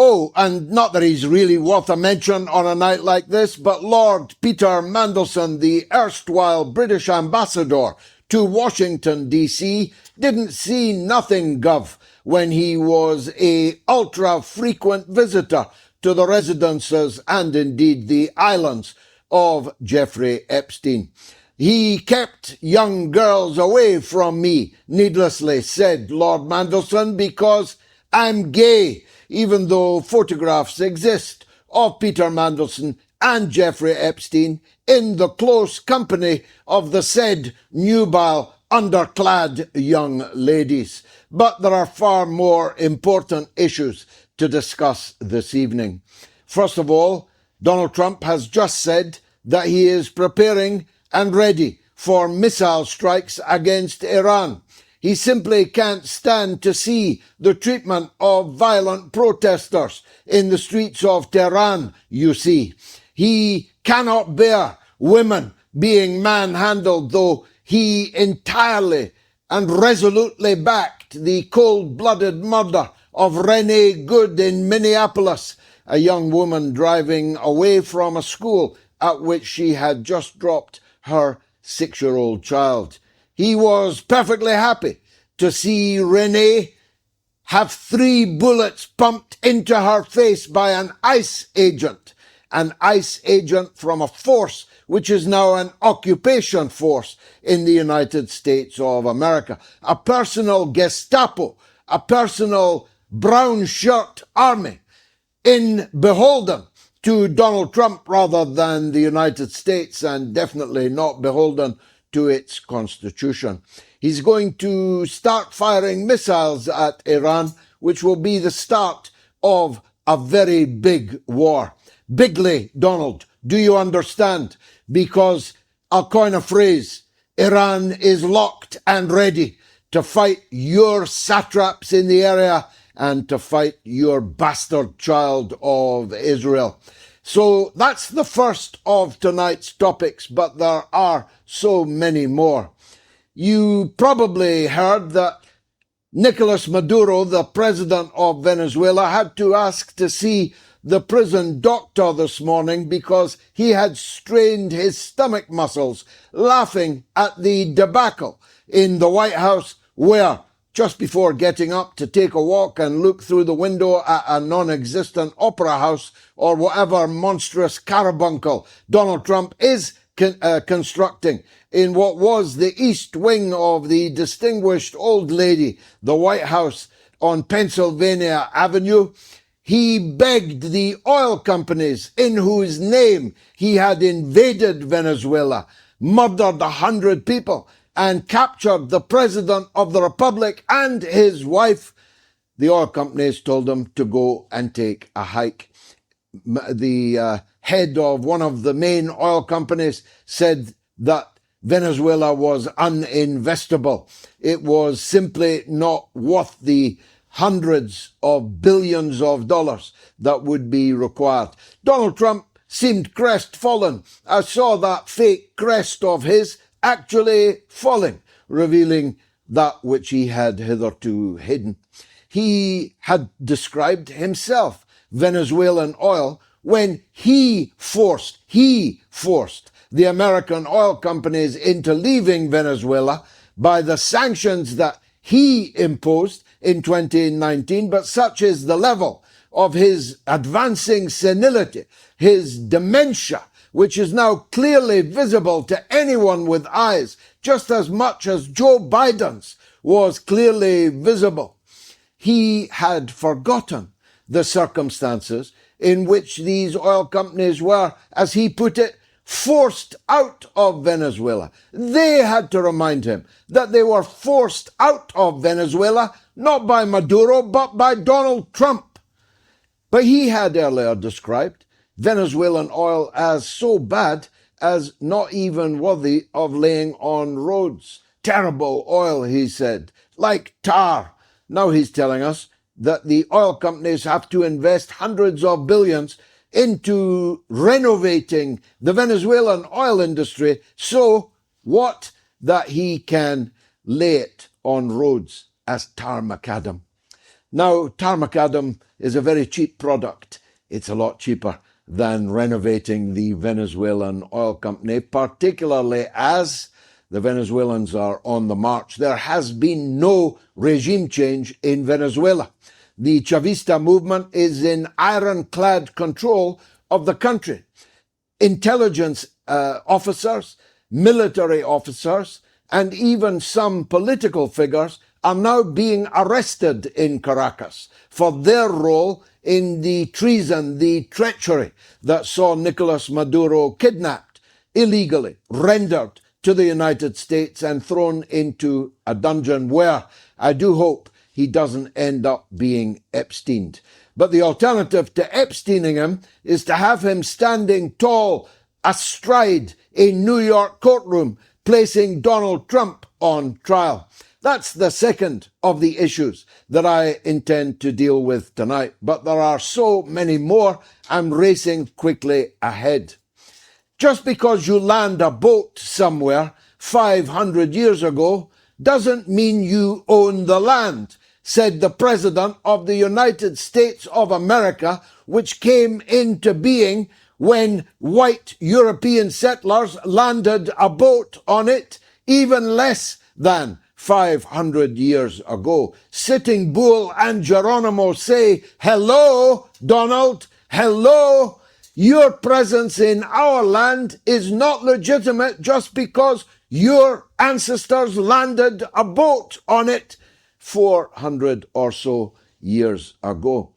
Oh, and not that he's really worth a mention on a night like this, but Lord Peter Mandelson, the erstwhile British ambassador to Washington, D.C., didn't see nothing, Gov, when he was a ultra-frequent visitor to the residences and indeed the islands of Jeffrey Epstein. He kept young girls away from me, needlessly, said Lord Mandelson, because I'm gay, even though photographs exist of Peter Mandelson and Jeffrey Epstein in the close company of the said nubile, underclad young ladies. But there are far more important issues to discuss this evening. First of all, Donald Trump has just said that he is preparing and ready for missile strikes against Iran. He simply can't stand to see the treatment of violent protesters in the streets of Tehran, you see. He cannot bear women being manhandled, though he entirely and resolutely backed the cold-blooded murder of Renee Good in Minneapolis, a young woman driving away from a school at which she had just dropped her 6-year-old child. He was perfectly happy to see Renee have 3 bullets pumped into her face by an ICE agent from a force which is now an occupation force in the United States of America, a personal Gestapo, a personal brown shirt army, beholden to Donald Trump rather than the United States, and definitely not beholden to its constitution. He's going to start firing missiles at Iran, which will be the start of a very big war. Bigly, Donald, do you understand? Because I'll coin a phrase, Iran is locked and ready to fight your satraps in the area and to fight your bastard child of Israel. So that's the first of tonight's topics, but there are so many more. You probably heard that Nicolas Maduro, the president of Venezuela, had to ask to see the prison doctor this morning because he had strained his stomach muscles laughing at the debacle in the White House where, just before getting up to take a walk and look through the window at a non-existent opera house or whatever monstrous carbuncle Donald Trump is constructing in what was the east wing of the distinguished old lady, the White House on Pennsylvania Avenue, he begged the oil companies in whose name he had invaded Venezuela, murdered 100 people, and captured the president of the republic and his wife. The oil companies told him to go and take a hike. The head of one of the main oil companies said that Venezuela was uninvestable. It was simply not worth the hundreds of billions of dollars that would be required. Donald Trump seemed crestfallen. I saw that fake crest of his actually falling, revealing that which he had hitherto hidden. He had described himself Venezuelan oil when he forced the American oil companies into leaving Venezuela by the sanctions that he imposed in 2019, but such is the level of his advancing senility, his dementia, which is now clearly visible to anyone with eyes, just as much as Joe Biden's was clearly visible. He had forgotten the circumstances in which these oil companies were, as he put it, forced out of Venezuela. They had to remind him that they were forced out of Venezuela, not by Maduro, but by Donald Trump. But he had earlier described Venezuelan oil as so bad as not even worthy of laying on roads. Terrible oil, he said, like tar. Now he's telling us that the oil companies have to invest hundreds of billions into renovating the Venezuelan oil industry so that he can lay it on roads as tar macadam. Now, tar macadam is a very cheap product. It's a lot cheaper than renovating the Venezuelan oil company, particularly as the Venezuelans are on the march. There has been no regime change in Venezuela. The Chavista movement is in ironclad control of the country. Intelligence officers, military officers, and even some political figures are now being arrested in Caracas for their role in the treason, the treachery that saw Nicolas Maduro kidnapped, illegally rendered to the United States and thrown into a dungeon where I do hope he doesn't end up being Epsteined. But the alternative to Epsteining him is to have him standing tall astride a New York courtroom, placing Donald Trump on trial. That's the second of the issues that I intend to deal with tonight. But there are so many more, I'm racing quickly ahead. Just because you land a boat somewhere 500 years ago doesn't mean you own the land, said the President of the United States of America, which came into being when white European settlers landed a boat on it even less than 500 years ago. Sitting Bull and Geronimo say, hello, Donald, hello. Your presence in our land is not legitimate just because your ancestors landed a boat on it 400 or so years ago.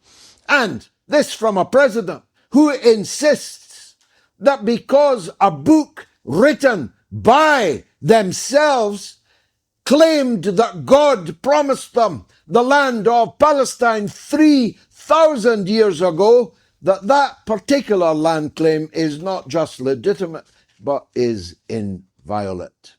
And this from a president who insists that because a book written by themselves claimed that God promised them the land of Palestine 3,000 years ago, that particular land claim is not just legitimate, but is inviolate.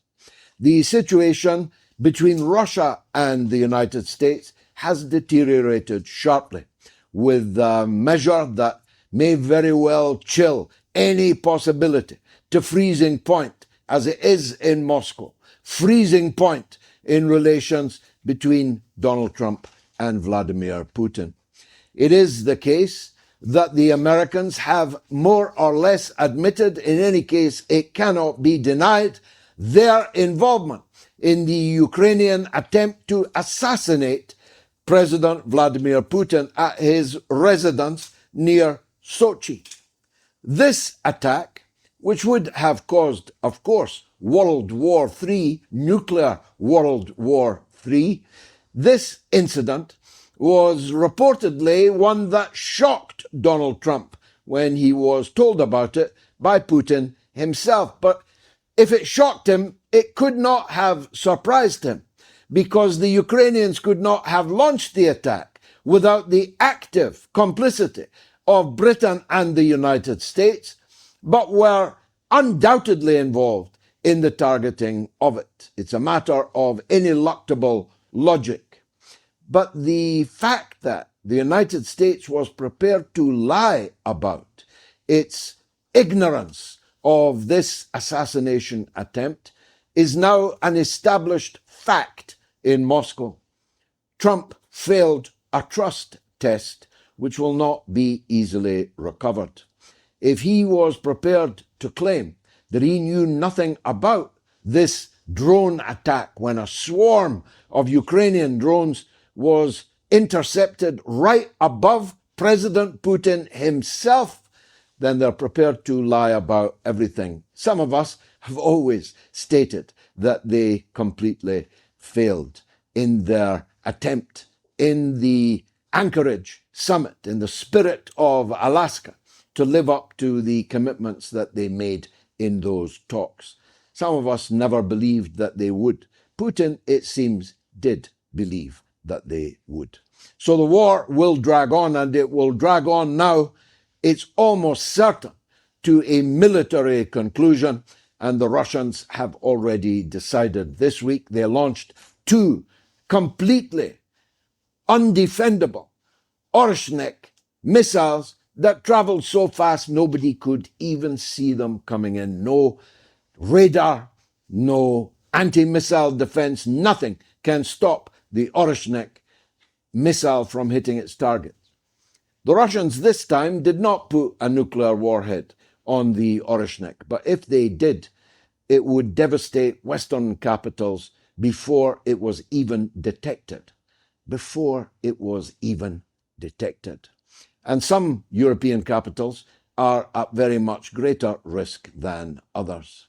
The situation between Russia and the United States has deteriorated sharply, with a measure that may very well chill any possibility to freezing point, as it is in Moscow, freezing point in relations between Donald Trump and Vladimir Putin. It is the case that the Americans have more or less admitted, in any case it cannot be denied, their involvement in the Ukrainian attempt to assassinate President Vladimir Putin at his residence near Sochi. This attack, which would have caused, of course, World War III, nuclear World War III, this incident was reportedly one that shocked Donald Trump when he was told about it by Putin himself. But if it shocked him, it could not have surprised him, because the Ukrainians could not have launched the attack without the active complicity of Britain and the United States, but were undoubtedly involved in the targeting of it. It's a matter of ineluctable logic. But the fact that the United States was prepared to lie about its ignorance of this assassination attempt is now an established fact in Moscow. Trump failed a trust test which will not be easily recovered. If he was prepared to claim that he knew nothing about this drone attack when a swarm of Ukrainian drones was intercepted right above President Putin himself, then they're prepared to lie about everything. Some of us have always stated that they completely failed in their attempt in the Anchorage summit, in the spirit of Alaska, to live up to the commitments that they made in those talks. Some of us never believed that they would. Putin, it seems, did believe that they would. So the war will drag on, and it will drag on now. It's almost certain to a military conclusion, and the Russians have already decided this week. They launched 2 completely undefendable Orshnik missiles that traveled so fast nobody could even see them coming in. No radar, no anti-missile defense, nothing can stop the Orshnik missile from hitting its target. The Russians this time did not put a nuclear warhead on the Orishnik, but if they did, it would devastate Western capitals before it was even detected. Before it was even detected. And some European capitals are at very much greater risk than others.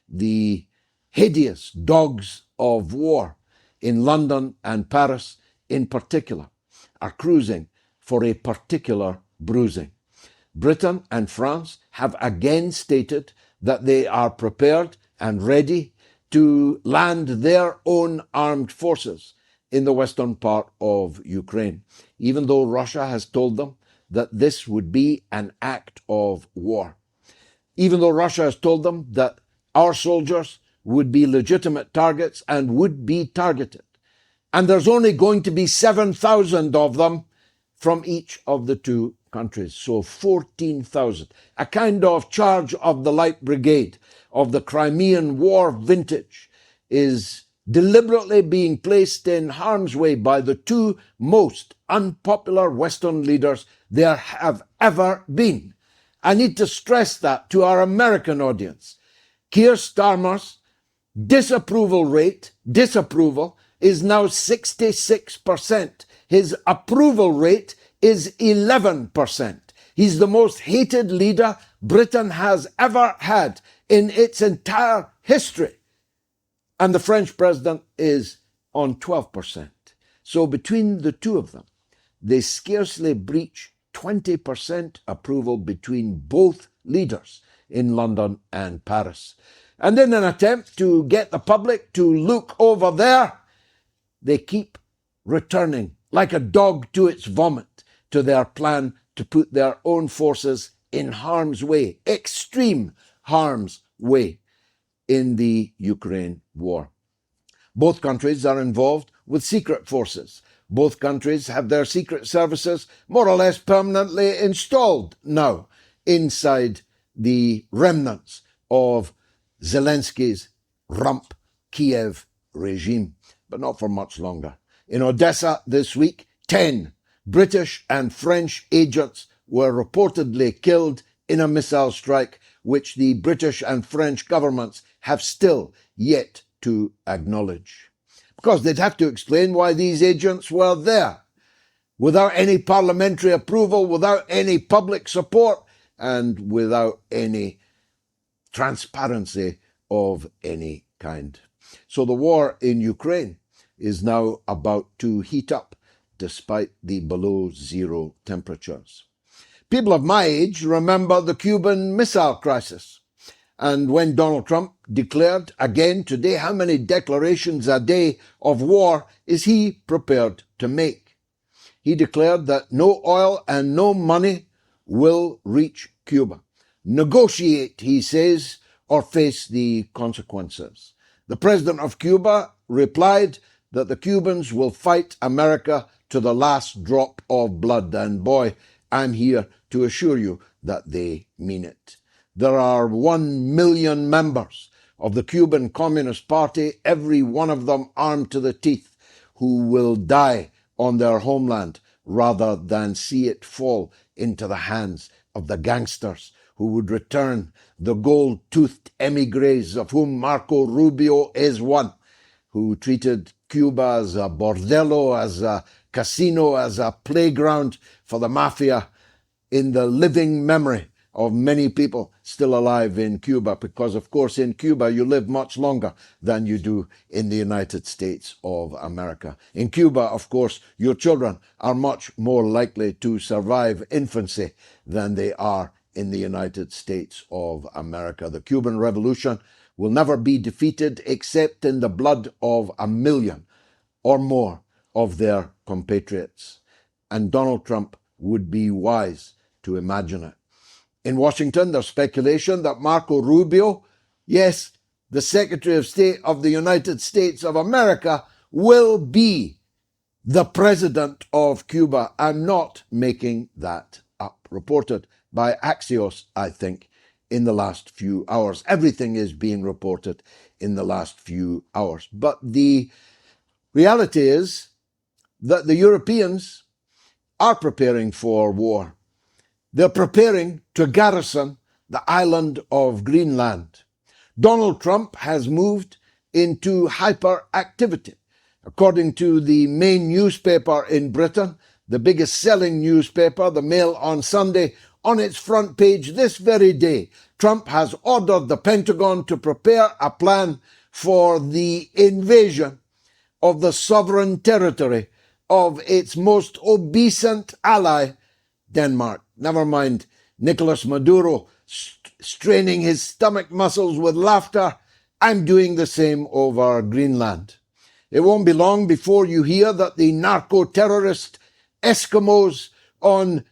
The hideous dogs of war in London and Paris in particular are cruising for a particular bruising. Britain and France have again stated that they are prepared and ready to land their own armed forces in the western part of Ukraine, even though Russia has told them that this would be an act of war. Even though Russia has told them that our soldiers would be legitimate targets and would be targeted. And there's only going to be 7,000 of them from each of the two countries. So 14,000. A kind of charge of the Light Brigade of the Crimean War vintage is deliberately being placed in harm's way by the two most unpopular Western leaders there have ever been. I need to stress that to our American audience. Keir Starmer's disapproval is now 66%. His approval rate is 11%. He's the most hated leader Britain has ever had in its entire history. And the French president is on 12%. So between the two of them, they scarcely breach 20% approval between both leaders in London and Paris. And in an attempt to get the public to look over there, they keep returning like a dog to its vomit to their plan to put their own forces in harm's way, extreme harm's way, in the Ukraine war. Both countries are involved with secret forces. Both countries have their secret services more or less permanently installed now inside the remnants of Zelensky's rump Kiev regime, but not for much longer. In Odessa this week, 10 British and French agents were reportedly killed in a missile strike which the British and French governments have still yet to acknowledge. Because they'd have to explain why these agents were there, without any parliamentary approval, without any public support, and without any transparency of any kind. So the war in Ukraine is now about to heat up despite the below zero temperatures. People of my age remember the Cuban Missile Crisis. And when Donald Trump declared again today, how many declarations a day of war is he prepared to make? He declared that no oil and no money will reach Cuba. Negotiate, he says, or face the consequences. The president of Cuba replied that the Cubans will fight America to the last drop of blood. And boy, I'm here to assure you that they mean it. There are 1 million members of the Cuban Communist Party, every one of them armed to the teeth, who will die on their homeland rather than see it fall into the hands of the gangsters who would return the gold-toothed emigres, of whom Marco Rubio is one, who treated Cuba as a bordello, as a casino, as a playground for the mafia, in the living memory of many people still alive in Cuba, because of course in Cuba you live much longer than you do in the United States of America. In Cuba, of course, your children are much more likely to survive infancy than they are in the United States of America. The Cuban Revolution will never be defeated except in the blood of 1 million or more of their compatriots. And Donald Trump would be wise to imagine it. In Washington, there's speculation that Marco Rubio, yes, the Secretary of State of the United States of America, will be the president of Cuba. I'm not making that up. Reported by Axios, I think, in the last few hours. Everything is being reported in the last few hours. But the reality is that the Europeans are preparing for war. They're preparing to garrison the island of Greenland. Donald Trump has moved into hyperactivity. According to the main newspaper in Britain, the biggest selling newspaper, the Mail on Sunday, on its front page this very day, Trump has ordered the Pentagon to prepare a plan for the invasion of the sovereign territory of its most obedient ally, Denmark. Never mind Nicolas Maduro straining his stomach muscles with laughter. I'm doing the same over Greenland. It won't be long before you hear that the narco-terrorist Eskimos on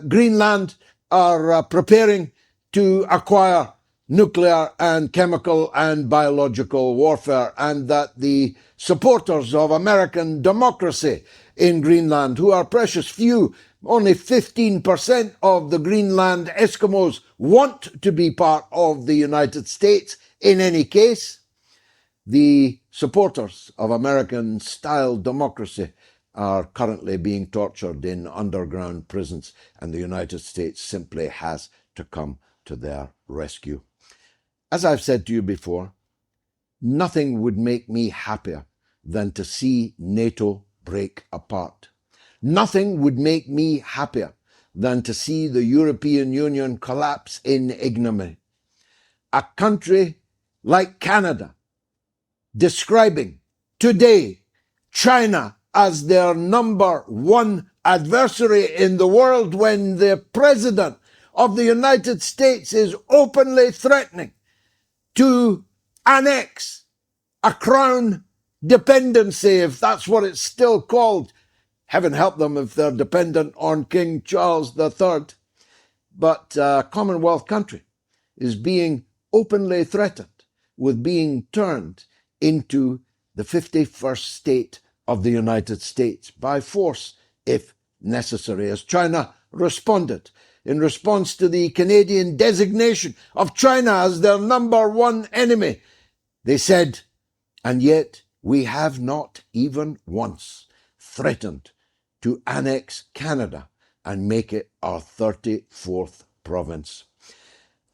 Greenland are preparing to acquire nuclear and chemical and biological warfare, and that the supporters of American democracy in Greenland, who are precious few, only 15% of the Greenland Eskimos want to be part of the United States. In any case, the supporters of American-style democracy are currently being tortured in underground prisons, and the United States simply has to come to their rescue. As I've said to you before, nothing would make me happier than to see NATO break apart. Nothing would make me happier than to see the European Union collapse in ignominy. A country like Canada describing today China as their number one adversary in the world, when the President of the United States is openly threatening to annex a crown dependency, if that's what it's still called. Heaven help them if they're dependent on King Charles III. But a Commonwealth country is being openly threatened with being turned into the 51st state of the United States by force, if necessary, as China responded in response to the Canadian designation of China as their number one enemy. They said, and yet we have not even once threatened to annex Canada and make it our 34th province.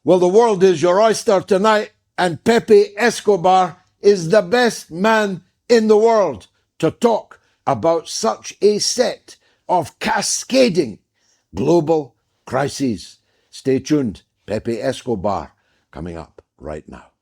Well, the world is your oyster tonight, and Pepe Escobar is the best man in the world to talk about such a set of cascading global crises. Stay tuned. Pepe Escobar coming up right now.